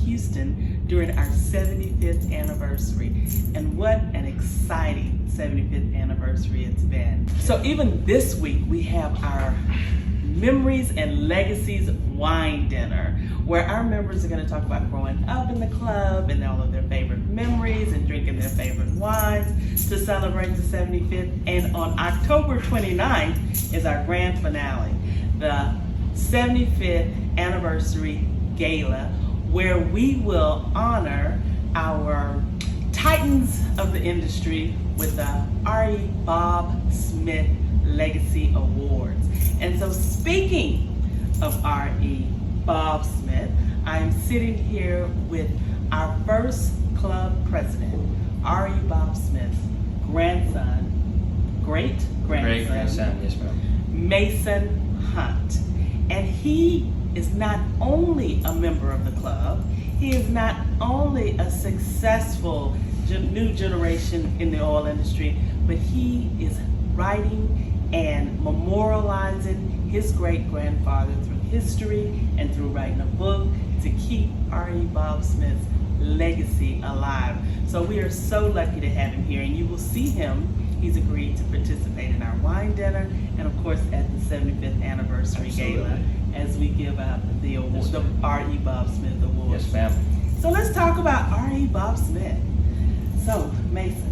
Houston during our 75th anniversary. And what an exciting 75th anniversary it's been. So even this week, we have our Memories and Legacies wine dinner, where our members are going to talk about growing up in the club and all of their favorite memories and drinking their favorite wines to celebrate the 75th. And on October 29th is our grand finale, the 75th anniversary gala, where we will honor our titans of the industry with the R.E. Bob Smith Legacy Awards. And so, speaking of R.E. Bob Smith, I'm sitting here with our first club president, R.E. Bob Smith's grandson, great-grandson, yes, ma'am. Mason Hunt. And he is not only a member of the club, he is not only a successful new generation in the oil industry, but he is writing and memorializing his great-grandfather through history and through writing a book to keep R.E. Bob Smith's legacy alive. So we are so lucky to have him here, and you will see him. He's agreed to participate in our wine dinner and of course at the 75th anniversary gala as we give out the award, the R.E. Bob Smith Award. Yes, ma'am. So let's talk about R.E. Bob Smith. So, Mason,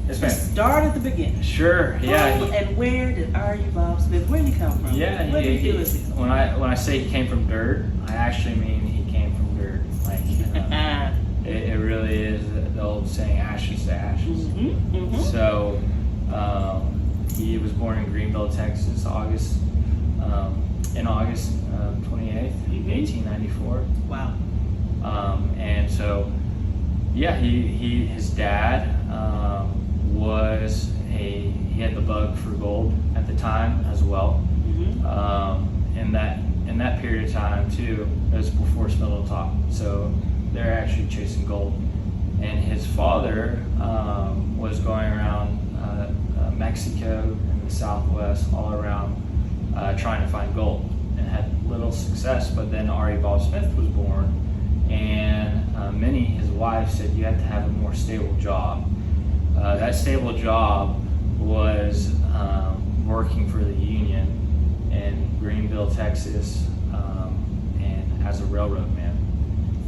Yes, ma'am. start at the beginning. Sure. Yeah. Who and where did R.E. Bob Smith? Where did he come from? Yeah. Where did he was he? When I say he came from dirt, I actually mean he came from dirt. Like it really is the old saying, ashes to ashes. Mm-hmm, mm-hmm. So he was born in Greenville, Texas, in August 28th, 1894. Wow. And so, yeah, his dad he had the bug for gold at the time as well. Mm-hmm. In that period of time too, it was before Spindletop, so they're actually chasing gold. And his father was going around Mexico and the Southwest, all around trying to find gold, and had little success. But then R.E. Bob Smith was born, and Minnie, his wife, said you have to have a more stable job. That stable job was working for the Union in Greenville, Texas, and as a railroad man.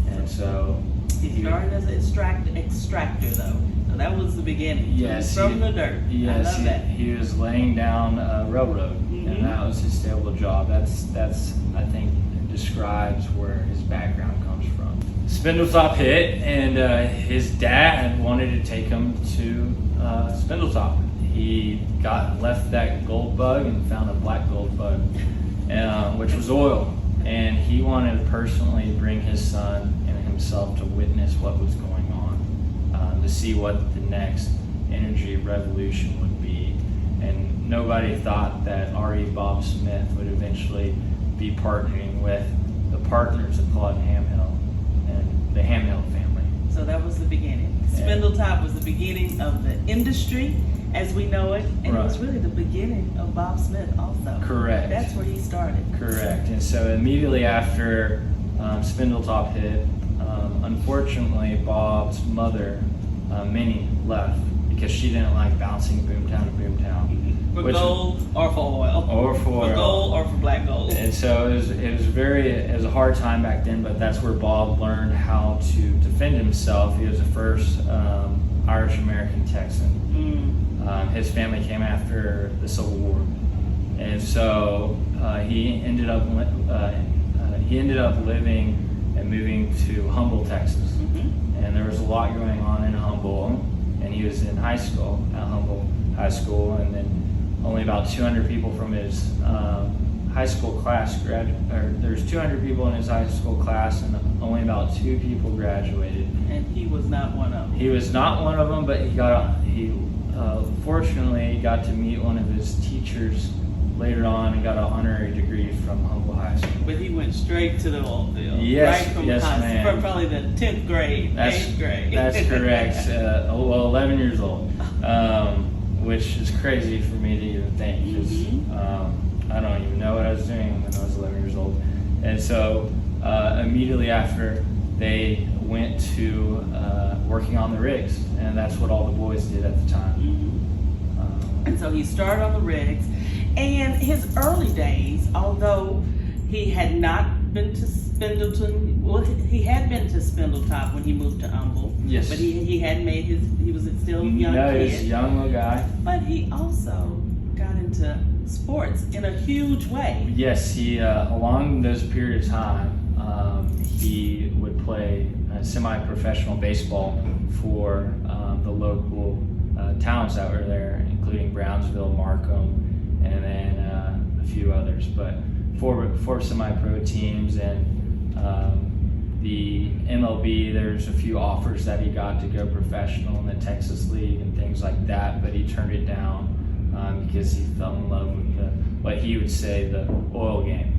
And so He started as an extractor though. So that was the beginning. Yes, From the dirt. Yes, I love that. he was laying down a railroad, Mm-hmm. and that was his stable job. That's I think describes where his background comes from. Spindletop hit, and his dad wanted to take him to Spindletop. He left that gold bug and found a black gold bug, which was oil, and he wanted to personally bring his son and himself to witness what was going on, to see what the next energy revolution would be. And nobody thought that R.E. Bob Smith would eventually be partnering with the partners of Claude Hamhill and the Hamhill family. So that was the beginning. Yeah. Spindletop was the beginning of the industry as we know it, and it was Right. really the beginning of Bob Smith also. Correct. That's where he started. Correct. And so immediately after Spindletop hit, unfortunately Bob's mother, Minnie, left because she didn't like bouncing boomtown to boomtown. For gold or for oil. Or for oil. gold or for black gold. And so it was a hard time back then, but that's where Bob learned how to defend himself. He was the first Irish American Texan. His family came after the Civil War, and so he ended up living and moving to Humble, Texas. Mm-hmm. And there was a lot going on in Humble, and he was in high school at Humble High School, and then only about 200 people from his high school class there's 200 people in his high school class, and only about 2 people graduated. And he was not one of them. He was not one of them, but he fortunately got to meet one of his teachers later on and got an honorary degree from Humble High School. But he went straight to the oil field. Yes, right from yes, ma'am. From probably the 10th grade, 8th grade. That's correct. 11 years old, which is crazy for me to even think. 'Cause, I don't even know what I was doing when I was 11 years old. And so immediately after they went to working on the rigs, and that's what all the boys did at the time. And so he started on the rigs, and his early days, although he had not been to Spindleton, well, he had been to Spindletop when he moved to Humble. Yes. But he had made he was still a young No, kid. he was a young little guy. But he also got into sports in a huge way. Yes, he along those period of time, he would play semi-professional baseball for the local towns that were there, including Brownsville, Markham, and then a few others. But for semi-pro teams and the MLB, there's a few offers that he got to go professional in the Texas League and things like that, but he turned it down because he fell in love with what he would say the oil game.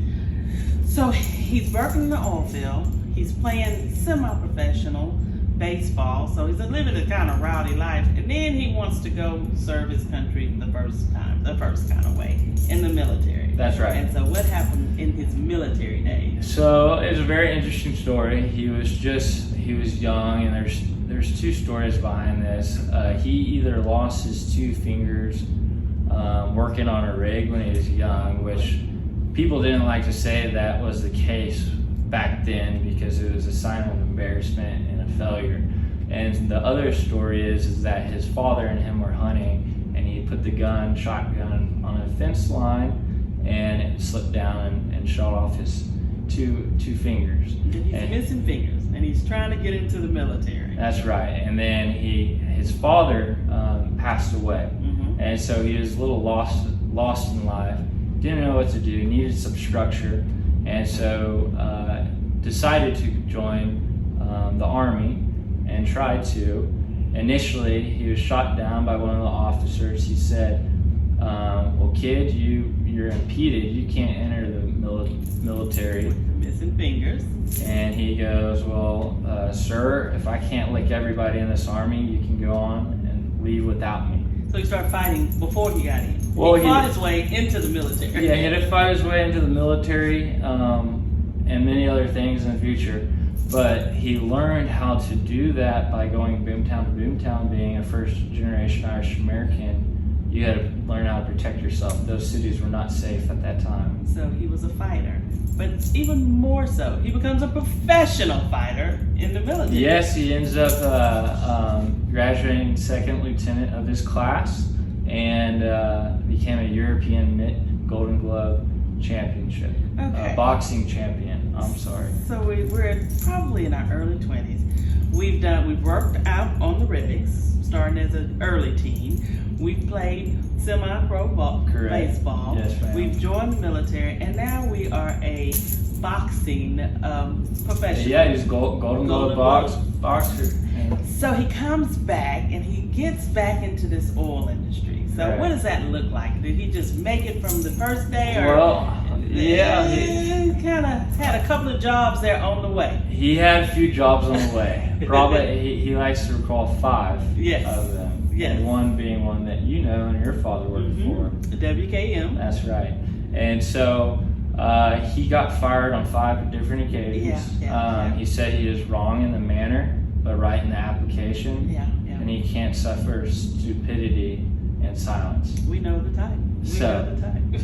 So he's working in the oil field. He's playing semi-professional baseball. So he's living a kind of rowdy life, and then he wants to go serve his country the first kind of way in the military. That's right. And so what happened in his military days? So it's a very interesting story. He was young, and there's two stories behind this. He either lost his two fingers working on a rig when he was young, which people didn't like to say that was the case back then because it was a sign of embarrassment and a failure. And the other story is that his father and him were hunting, and he put the shotgun on a fence line, and it slipped down and shot off his two fingers. He's missing fingers, and he's trying to get into the military. That's right. And then his father passed away, and so he was a little lost in life. Didn't know what to do. Needed some structure, and so decided to join the Army and tried to. Initially, he was shot down by one of the officers. He said, "Well, kid, you're impeded. You can't enter the military." Missing fingers. And he goes, "Well, sir, if I can't lick everybody in this army, you can go on and leave without me." So he started fighting before he got in. Well, he fought his way into the military. Yeah, he had to fight his way into the military and many other things in the future. But he learned how to do that by going boomtown to boomtown. Being a first-generation Irish American, you had to learn how to protect yourself. Those cities were not safe at that time. So he was a fighter. But even more so, he becomes a professional fighter in the military. Yes, he ends up graduating second lieutenant of his class and became a European Golden Glove championship. Okay. Boxing champion, I'm sorry. So we're probably in our early 20s. We've worked out on the rigs, starting as an early teen. We've played semi-pro baseball. Yes, ma'am. We've joined the military, and now we are a boxing professional. Yeah, he's Golden Glove boxer. So he comes back, and he gets back into this oil industry. So Right. what does that look like? Did he just make it from the first day, or Well, yeah, he kind of had a couple of jobs there on the way? he had a few jobs on the way. Probably he likes to recall 5 Yes. of them. Yes. And one being one that you know and your father worked for. The WKM. That's right. And so he got fired on 5 different occasions. Yeah. He said he was wrong in the manner, but right in the application. Yeah. And he can't suffer stupidity and silence. We know the type.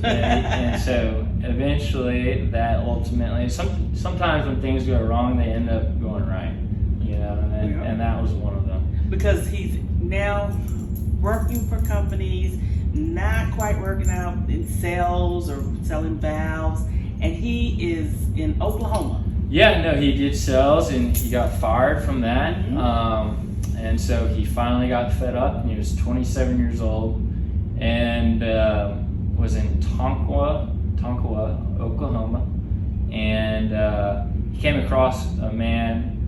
And so eventually that ultimately, sometimes when things go wrong, they end up going right. You know, and that was one of them. Because he's now working for companies, not quite working out in sales or selling valves, and he is in Oklahoma. Yeah, no, he did sales and he got fired from that. And so he finally got fed up, and he was 27 years old and was in Tonkawa, Oklahoma. And he came across a man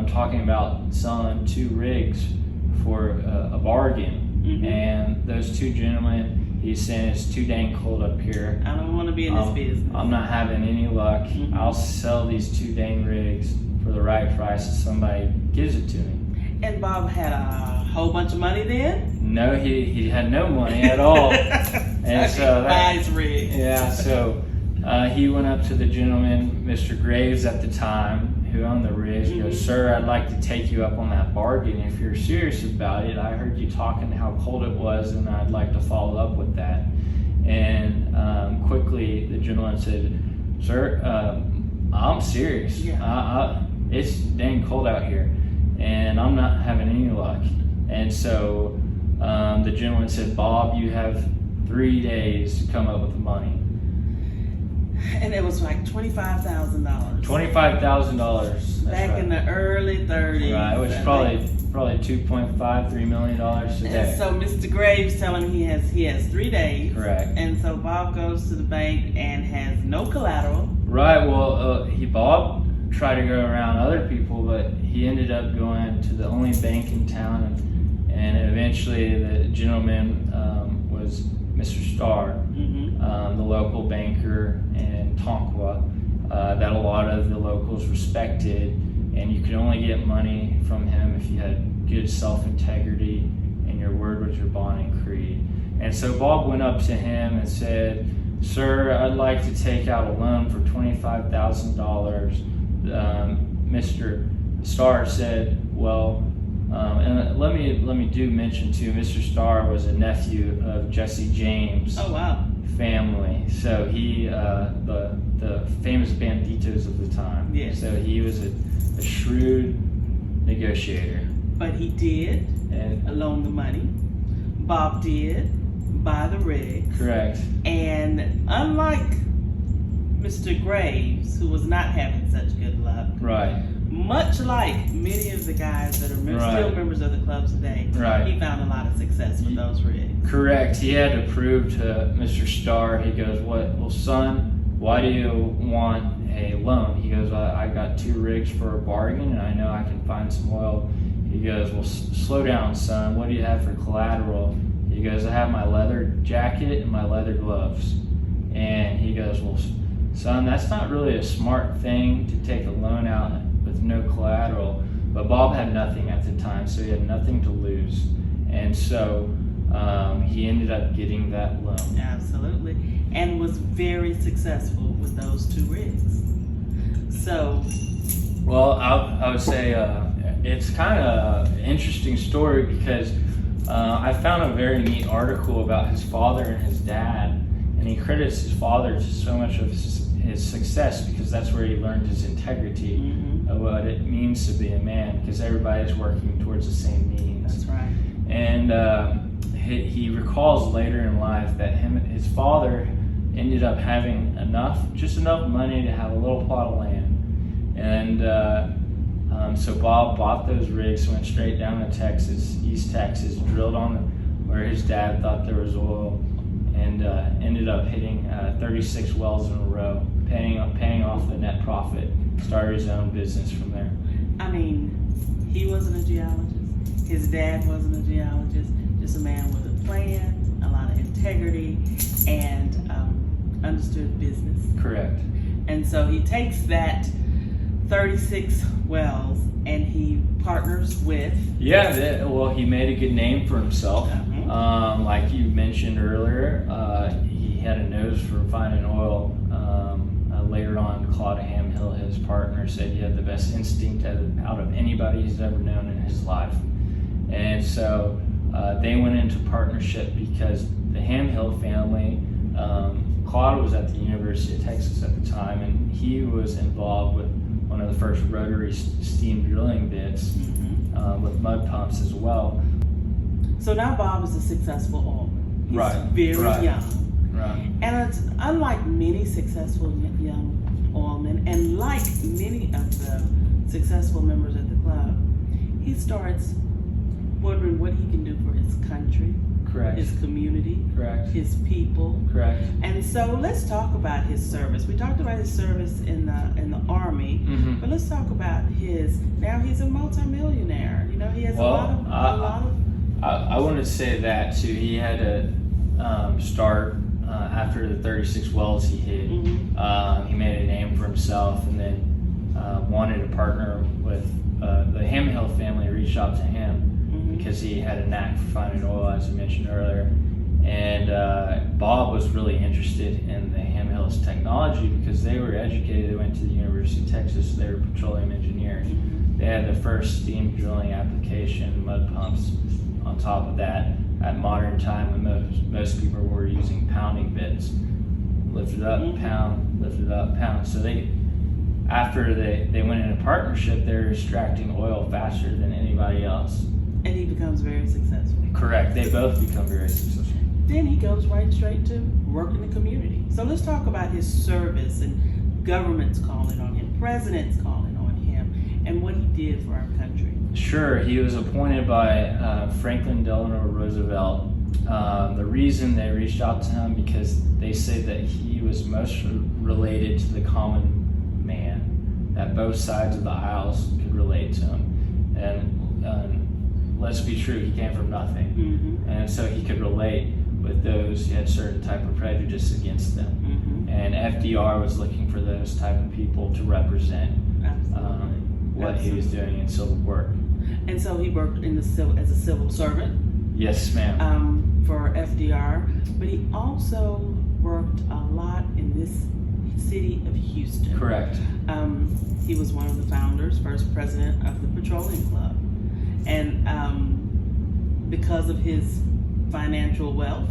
talking about selling 2 rigs for a bargain. And those 2 gentlemen, he's saying, "It's too dang cold up here. I don't want to be in this business. I'm not having any luck. I'll sell these 2 dang rigs for the right price if somebody gives it to me." And Bob had a whole bunch of money then? No, he had no money at all. And so buys rig. Yeah, so he went up to the gentleman, Mr. Graves at the time, who owned the rigs, he goes, "Sir, I'd like to take you up on that bargain. If you're serious about it, I heard you talking how cold it was, and I'd like to follow up with that." And quickly, the gentleman said, "Sir, I'm serious. It's dang cold out here, and I'm not having any luck." And so the gentleman said, "Bob, you have 3 days to come up with the money." And it was like $25,000. $25,000. Back in the early 30s. Right, which is probably $2.5–3 million today. And so Mr. Graves telling him he has 3 days. Correct. And so Bob goes to the bank and has no collateral. Right. Well, Bob tried to go around other people, but he ended up going to the only bank in town, and eventually the gentleman was Mr. Starr, the local banker in Tonkawa, that a lot of the locals respected, and you could only get money from him if you had good self-integrity and your word was your bond and creed. And so Bob went up to him and said, "Sir, I'd like to take out a loan for $25,000. Mr. Starr said, "Well," and let me do mention too, Mr. Starr was a nephew of Jesse James' Oh, wow. family. So he, the famous banditos of the time. Yes. So he was a shrewd negotiator. But he did loan the money. Bob did buy the rigs. Correct. And unlike Mr. Graves, who was not having such good luck, Right. much like many of the guys that are still members of the club today, Right. he found a lot of success with those rigs. Correct. He had to prove to Mr. Starr, he goes, "Well, son, why do you want a loan?" He goes, I got 2 rigs for a bargain, and I know I can find some oil." He goes, "Well, slow down, son. What do you have for collateral?" He goes, "I have my leather jacket and my leather gloves." And he goes, "Well, son, that's not really a smart thing to take a loan out with no collateral." But Bob had nothing at the time, so he had nothing to lose. And so he ended up getting that loan. Absolutely. And was very successful with those 2 rigs. So, Well, I would say it's kind of an interesting story because I found a very neat article about his father and his dad, and he credits his father to so much of his success because that's where he learned his integrity of what it means to be a man, because everybody's working towards the same means. that's right. And he recalls later in life that his father ended up having just enough money to have a little plot of land. And so Bob bought those rigs, went straight down to Texas, East Texas, drilled on where his dad thought there was oil, and ended up hitting 36 wells in a row, paying off the net profit, started his own business from there. I mean, he wasn't a geologist. His dad wasn't a geologist. Just a man with a plan, a lot of integrity, and understood business. Correct. And so he takes that 36 wells and he partners with. Yeah, well, he made a good name for himself. Like you mentioned earlier, he had a nose for finding oil. Later on, Claude Hamhill, his partner, said he had the best instinct out of anybody he's ever known in his life. And so they went into partnership because the Hamhill family, Claude was at the University of Texas at the time, and he was involved with one of the first rotary steam drilling bits with mud pumps as well. So now Bob is a successful oilman. He's Right. very young. Right. And it's unlike many successful young oilmen, and like many of the successful members at the club, he starts wondering what he can do for his country, Correct. his community, Correct. his people. Correct. And so let's talk about his service. We talked about his service in the Army, but let's talk about now he's a multimillionaire. You know, he has a lot of. I want to say that too. He had to start after the 36 wells he hit. He made a name for himself, and then wanted to partner with the Hamhill family. Reached out to him because he had a knack for finding oil, as I mentioned earlier. And Bob was really interested in the Ham-Hills technology because they were educated. They went to the University of Texas. They were petroleum engineers. They had the first steam drilling application, mud pumps. On top of that, at modern time when most people were using pounding bits, lift it up, pound, lift it up, pound. So after they went into partnership, they're extracting oil faster than anybody else. And he becomes very successful. Correct. They both become very successful. Then he goes right straight to work in the community. So let's talk about his service and governments calling on him, presidents calling on him, and what he did for our country. Sure. He was appointed by Franklin Delano Roosevelt. The reason they reached out to him because they say that he was most related to the common man, that both sides of the aisles could relate to him. And let's be true, he came from nothing. And so he could relate with those who had certain type of prejudice against them. And FDR was looking for those type of people to represent what he was doing in civil work. And so he worked in as a civil servant. Yes, ma'am. For FDR, but he also worked a lot in this city of Houston. Correct. He was one of the founders, first president of the Petroleum Club. And because of his financial wealth,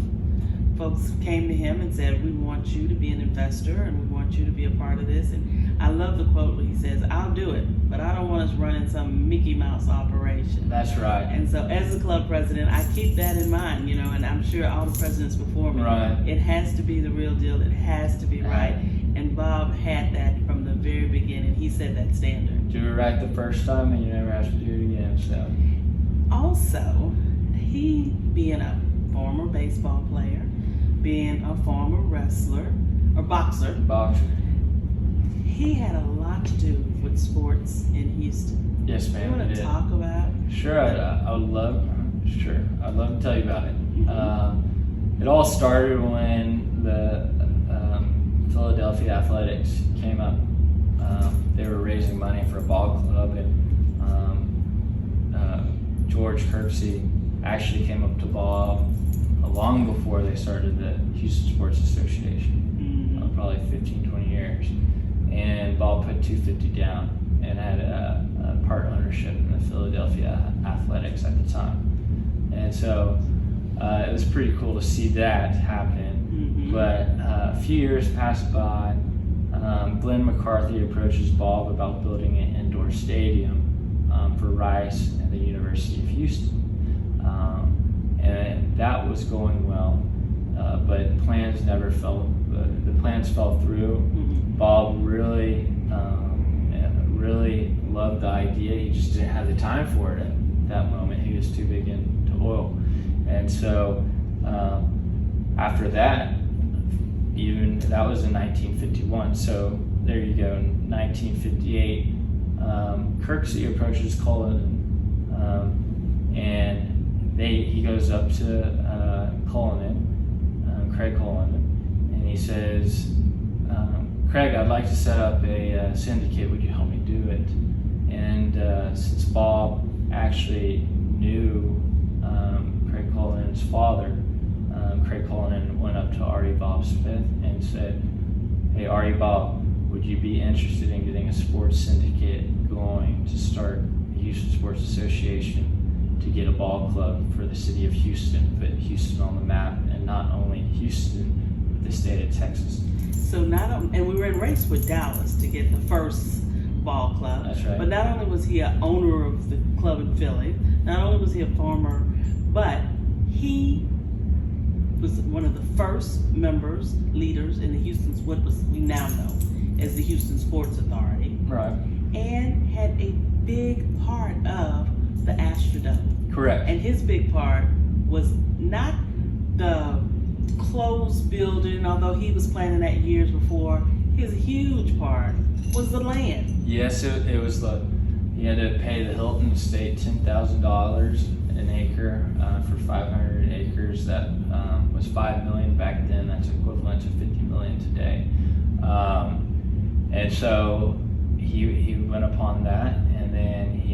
folks came to him and said, we want you to be an investor and we want you to be a part of this. And I love the quote where he says, I'll do it, but I don't want us running some Mickey Mouse operation. That's right. And so as a club president, I keep that in mind, and I'm sure all the presidents before me, right. It has to be the real deal. It has to be right. And Bob had that from the very beginning. He set that standard. Do it right the first time and you never have to do it again. So. Also, he being a former baseball player, being a former wrestler or boxer, he had a lot to do with sports in Houston. Yes, ma'am. You want to talk about? Sure, I would love. Sure, I'd love to tell you about it. It all started when the Philadelphia Athletics came up. They were raising money for a ball club, and George Kirksey actually came up to Bob long before they started the Houston Sports Association, probably 15, 20 years. And Bob put $250 down and had a part ownership in the Philadelphia Athletics at the time. And so it was pretty cool to see that happen. But a few years passed by. Glenn McCarthy approaches Bob about building an indoor stadium for Rice and the University of Houston. And that was going well, but plans never fell. The plans fell through. Bob really loved the idea. He just didn't have the time for it at that moment. He was too big into oil, and so after that, even that was in 1951. So there you go. In 1958, Kirksey approaches Cullinan, and he goes up to Cullinan, Craig Cullinan, and he says, Craig, I'd like to set up a syndicate. Would you help me do it? And since Bob actually knew Craig Cullinan's father, Craig Cullinan went up to Artie Bob Smith and said, hey, Artie Bob, would you be interested in getting a sports syndicate going to start the Houston Sports Association to get a ball club for the city of Houston, put Houston on the map, and not only Houston, but the state of Texas. So and we were in race with Dallas to get the first ball club. That's right. But not only was he an owner of the club in Philly, not only was he a farmer, but he was one of the first leaders in the Houston's, what we now know as the Houston Sports Authority. Right. And had a big part of the Astrodome. Correct. And his big part was not the closed building, although he was planning that years before. His huge part was the land. Yes, it was he had to pay the Hilton estate $10,000 an acre for 500 acres. That was $5 million back then. That's equivalent to $50 million today. And so he went upon that, and then he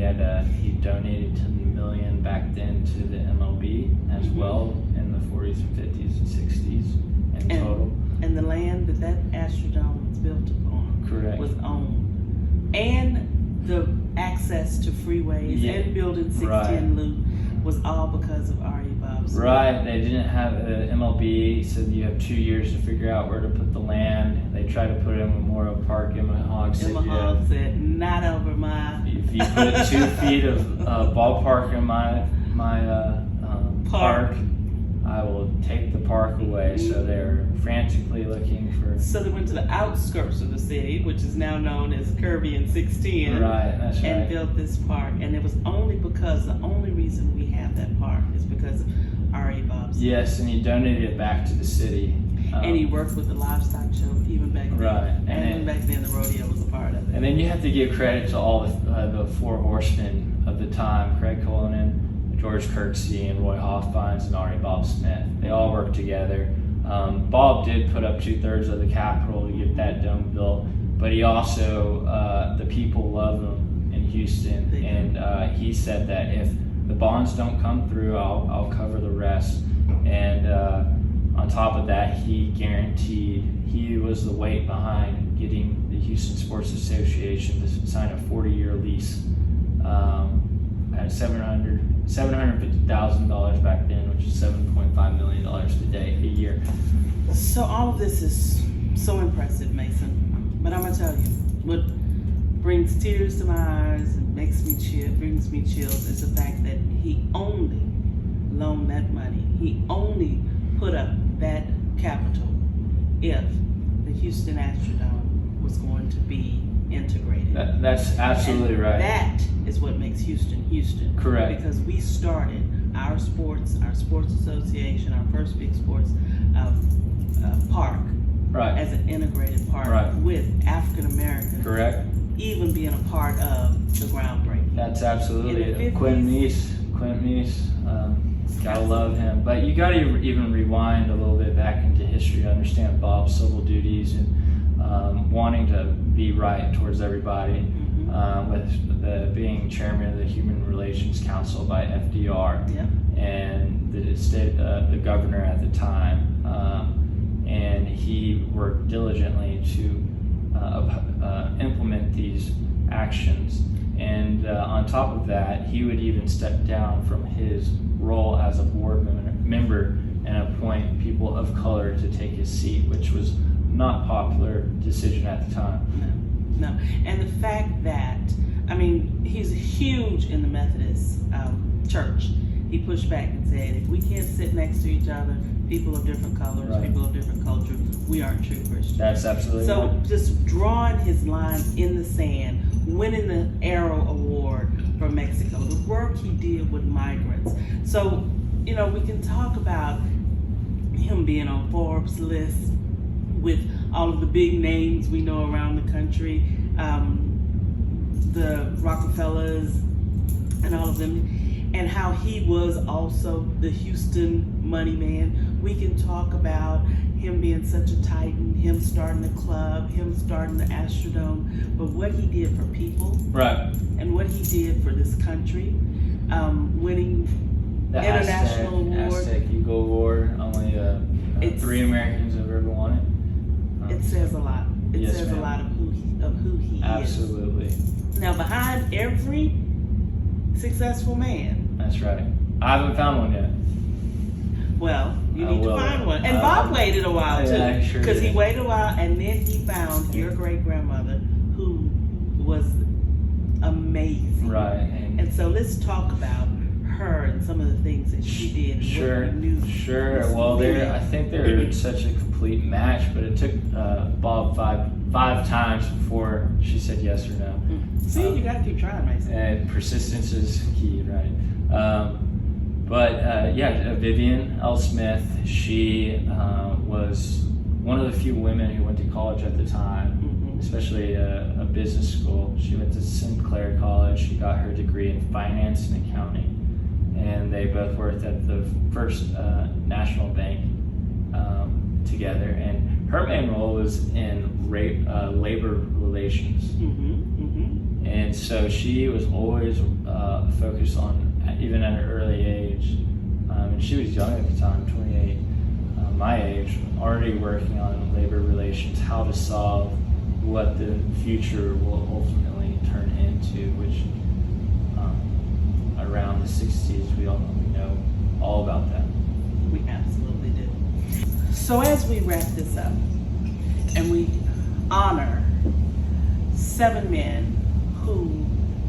donated $10 million back then to the MLB as well in the 40s and 50s and 60s in total. And the land that Astrodome was built upon Correct. was owned. And the access to freeways and building 610 loop was all because of R.E. Bob Smith. Right, they didn't have MLB, so you have 2 years to figure out where to put the land. They tried to put it in Memorial Park. Emma Hogg said, not over my... If you put 2 feet of ballpark in my park, I will take the park away. So they're frantically looking for... So they went to the outskirts of the city, which is now known as Kirby and 610. Right, that's right. And built this park. And it was only because, the only reason we have that park is because of R.E. Bob Smith. Yes, and he donated it back to the city. And he worked with the livestock show even back then. Right. And even back then the rodeo was a part of it. And then you have to give credit to all the 4 horsemen of the time, Craig Cullinan, George Kirksey, and Roy Hoffines, and R.E. Bob Smith. They all worked together. Bob did put up 2/3 of the capital to get that dome built, but he also, the people love him in Houston, and he said that if the bonds don't come through, I'll cover the rest. And on top of that, he guaranteed, he was the weight behind getting the Houston Sports Association to sign a 40-year lease at $750,000 back then, which is $7.5 million today, a year. So all of this is so impressive, Mason. But I'm gonna tell you, what brings tears to my eyes and brings me chills is the fact that he only loaned that money. He only put up that capital if the Houston Astrodome was going to be integrated. That's absolutely right. That is what makes Houston Houston. Correct. Because we started our sports association, our first big sports park, as an integrated park with African Americans. Correct. Even being a part of the groundbreaking. That's absolutely it. Quint Meese, gotta love him. But you gotta even rewind a little bit back into history to understand Bob's civil duties and wanting to be right towards everybody, with being chairman of the Human Relations Council by FDR, and the governor at the time. And he worked diligently to implement these actions. And on top of that, he would even step down from his role as a board member and appoint people of color to take his seat, which was not a popular decision at the time. No. And the fact that, I mean, he's huge in the Methodist church. He pushed back and said, if we can't sit next to each other, people of different colors, people of different culture, we aren't true Christians. That's absolutely so right. Just drawing his line in the sand, winning the Arrow Award for Mexico, the work he did with migrants. So, you know, we can talk about him being on Forbes' list with all of the big names we know around the country, the Rockefellers and all of them, and how he was also the Houston money man. We can talk about him being such a titan, him starting the club, him starting the Astrodome, but what he did for people, and what he did for this country, winning the international award. Aztec Eagle Award, only 3 Americans have ever won it. It says a lot. It says a lot of who he is. Absolutely. Now, behind every successful man. That's right. I haven't found one yet. Well, you need to find one. And Bob waited a while too, because he waited a while, and then he found your great grandmother, who was amazing. Right. And so let's talk about her and some of the things that she did. And Sure. what we knew. Well, I think they're such a complete match, but it took Bob five times before she said yes or no. See, you got to keep trying, Mason. And persistence is key, right? Vivian L. Smith, she was one of the few women who went to college at the time, especially a business school. She went to Sinclair College. She got her degree in finance and accounting. And they both worked at the First National Bank together. And her main role was in labor relations. And so she was always focused on, even at an early age, And she was young at the time, 28, my age, already working on labor relations, how to solve what the future will ultimately turn into, which around the 60s, we know all about that. We absolutely do. So as we wrap this up and we honor 7 men who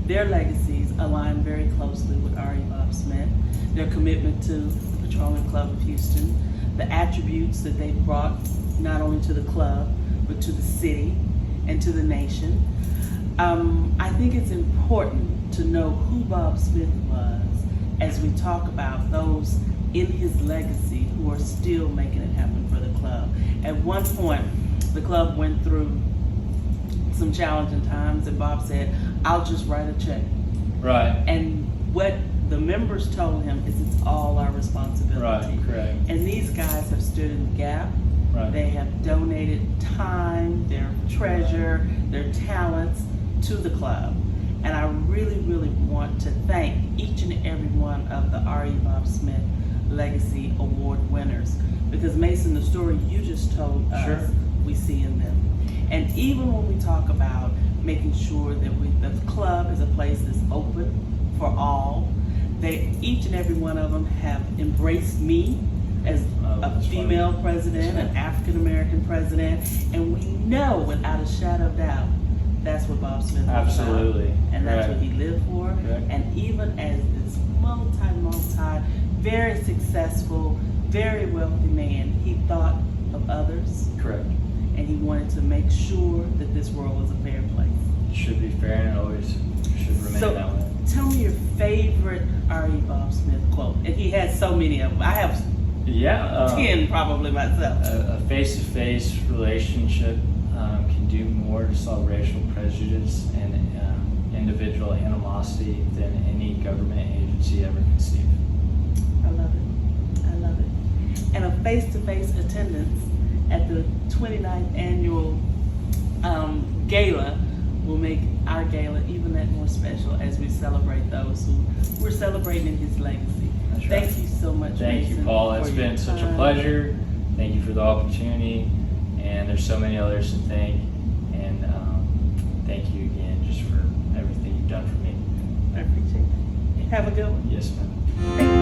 their legacies align very closely with R.E. Bob Smith, their commitment to the Petroleum Club of Houston, the attributes that they brought not only to the club, but to the city and to the nation. I think it's important to know who Bob Smith was as we talk about those in his legacy who are still making it happen for the club. At one point, the club went through some challenging times, and Bob said, "I'll just write a check." Right. And what the members told him is it's all our responsibility. Right, correct. And these guys have stood in the gap. Right. They have donated time, their treasure, their talents to the club. And I really, really want to thank each and every one of the R.E. Bob Smith Legacy Award winners, because Mason, the story you just told us, Sure. we see in them. And even when we talk about making sure that the club is a place that's open for all, each and every one of them have embraced me as a female president, an African American president, and we know without a shadow of doubt that's what Bob Smith was Absolutely. about, and that's Correct. what he lived for. Correct. And even as this multi, very successful, very wealthy man, he thought of others, Correct. and he wanted to make sure that this world was a fair place. It should be fair, and it always should remain So, that way. tell me your favorite R.E. Bob Smith quote. And he has so many of them. I have Yeah. 10 probably myself. A face-to-face relationship can do more to solve racial prejudice and individual animosity than any government agency ever conceived. I love it. I love it. And a face-to-face attendance at the 29th annual gala will make our gala even that more special as we celebrate those who we're celebrating his legacy. That's right. Thank you so much, Thank Mason, you, Paula. It's for been your such a time. pleasure. Thank you for the opportunity. And there's so many others to thank. And thank you again just for everything you've done for me. I appreciate it. Have a good one. Yes, ma'am. Thank you.